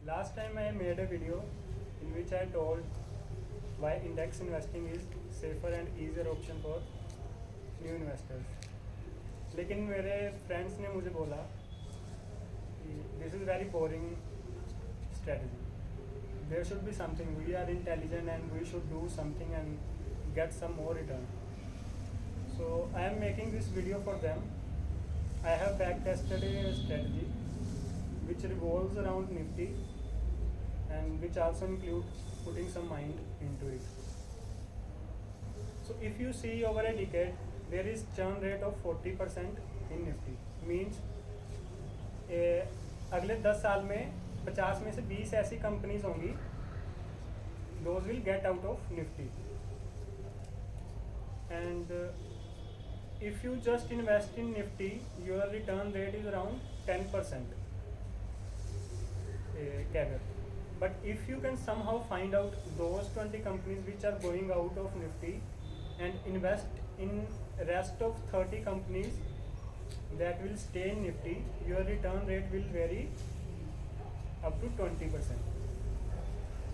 Last time I made a video in which I told why index investing is safer and easier option for new investors. लेकिन मेरे friends ने मुझे बोला कि this is very boring strategy. There should be something. We are intelligent and we should do something and get some more return. So I am making this video for them. I have back tested a strategy which revolves around Nifty and which also includes putting some mind into it. So if you see over a decade, there is churn rate of 40% in Nifty. Means अगले 10 साल में 50 में से 20 ऐसी companies होंगी, those will get out of Nifty. And if you just invest in Nifty, your return rate is around 10% CAGR. But if you can somehow find out those 20 companies which are going out of Nifty and invest in rest of 30 companies that will stay in Nifty, your return rate will vary up to 20%.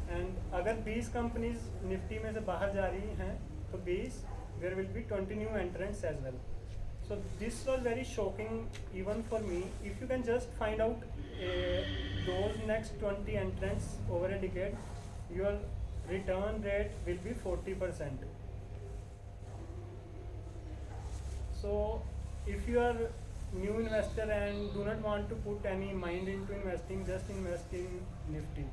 And अगर 20 companies Nifty में से बाहर जा रही हैं तो 20 there will be 20 new entrants as well. So this was very shocking even for me. If you can just find out those next 20 entrants over a decade, your return rate will be 40%. So if you are new investor and do not want to put any mind into investing, just invest in Nifty.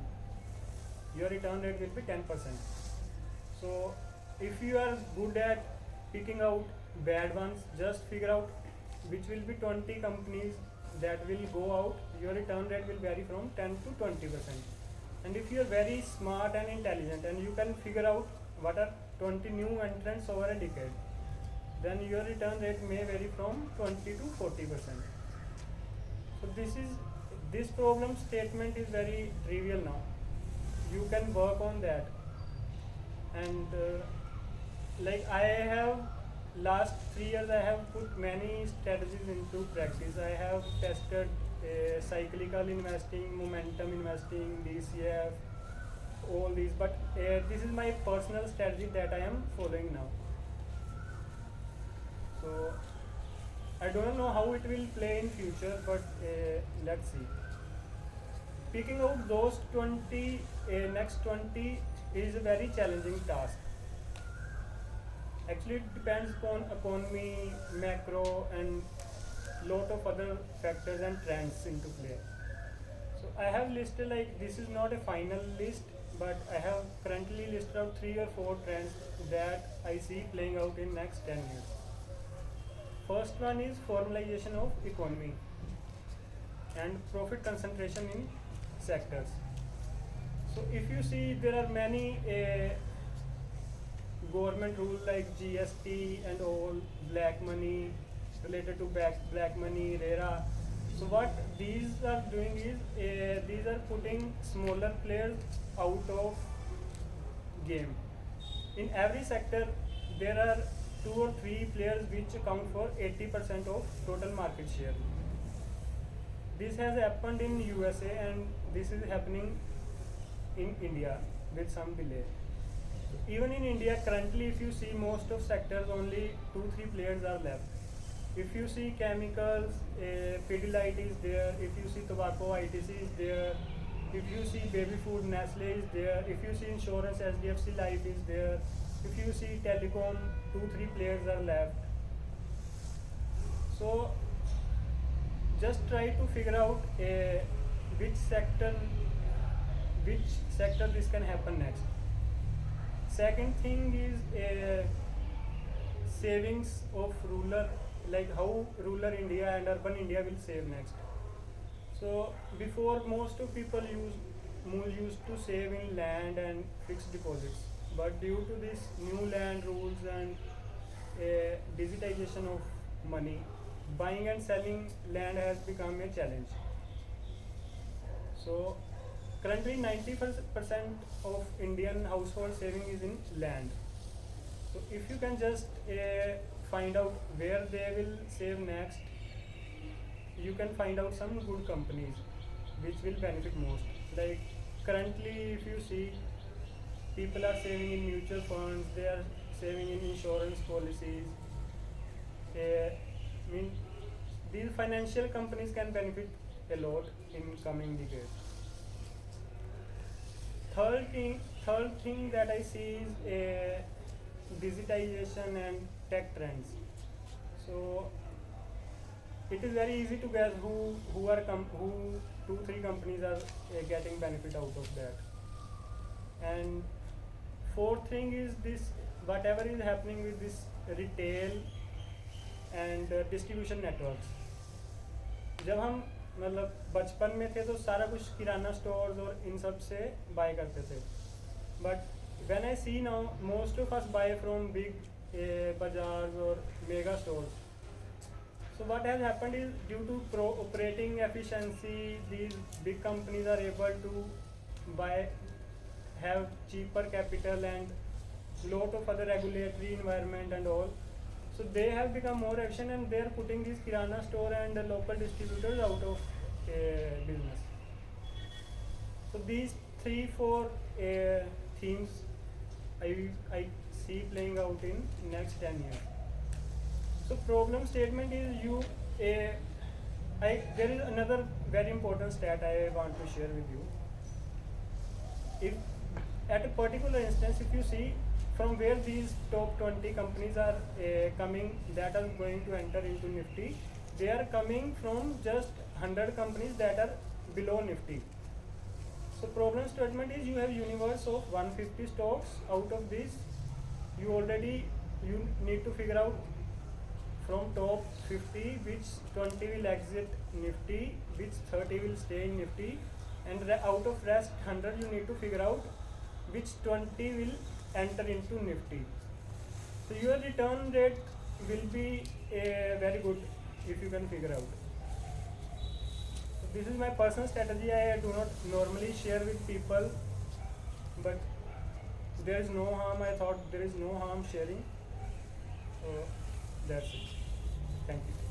Your return rate will be 10%. So if you are good at picking out bad ones, just figure out which will be 20 companies that will go out. Your return rate will vary from 10 to 20%. And if you are very smart and intelligent and you can figure out what are 20 new entrants over a decade, then your return rate may vary from 20 to 40%. So this problem statement is very trivial now. You can work on that. And like I have last 3 years I have put many strategies into practice. I have tested cyclical investing, momentum investing, DCF, all these, but this is my personal strategy that I am following now. So I don't know how it will play in future, but let's see. Picking out those 20 next 20 is a very challenging task. Actually, it depends upon economy, macro, and lot of other factors and trends into play. So I have listed, like, this is not a final list, but I have currently listed out 3 or 4 trends that I see playing out in next 10 years. First one is formalization of economy and profit concentration in sectors. So if you see, there are many government rules like GST and all, black money, related to black money, RERA. So what these are doing is these are putting smaller players out of game. In every sector there are 2 or 3 players which account for 80% of total market share. This has happened in USA and this is happening in India with some delay. So even in India currently, if you see, most of sectors only 2-3 players are left. If you see chemicals, Pidilite is there. If you see tobacco, ITC is there. If you see baby food, Nestle is there. If you see insurance, SDFC Life is there. If you see telecom, 2-3 players are left. So just try to figure out which sector this can happen next. Second thing is savings of rural, like how rural India and urban India will save next. So before, most of people used to save in land and fixed deposits, but due to this new land rules and digitization of money, buying and selling land has become a challenge. So currently 90% of Indian household saving is in land. So if you can just find out where they will save next, you can find out some good companies which will benefit most. Like currently, if you see, people are saving in mutual funds, they are saving in insurance policies. I mean, these financial companies can benefit a lot in coming decades. Third thing that I see is digitization and tech trends. So it is very easy to guess who 2-3 companies are getting benefit out of that. And fourth thing is this, whatever is happening with this retail and distribution networks. जब हम मतलब बचपन में थे तो सारा कुछ किराना stores और इन सब से बाय करते थे, but when I see now most of us buy from big bazaars और mega stores. So what has happened is, due to operating efficiency, these big companies are able to have cheaper capital and lot of other regulatory environment and all. So they have become more efficient and they are putting these kirana store and local distributors out of business. So these 3-4 themes I see playing out in next 10 years. So problem statement is there is another very important stat I want to share with you. If at a particular instance, if you see from where these top 20 companies are coming that are going to enter into Nifty, they are coming from just 100 companies that are below Nifty. So problem statement is, you have universe of 150 stocks. Out of this, you need to figure out from top 50 which 20 will exit Nifty, which 30 will stay in Nifty, and out of rest 100 you need to figure out which 20 will enter into Nifty. So your return rate will be very good if you can figure out. So this is my personal strategy. I do not normally share with people, but there is no harm. I thought there is no harm sharing. So that's it. Thank you.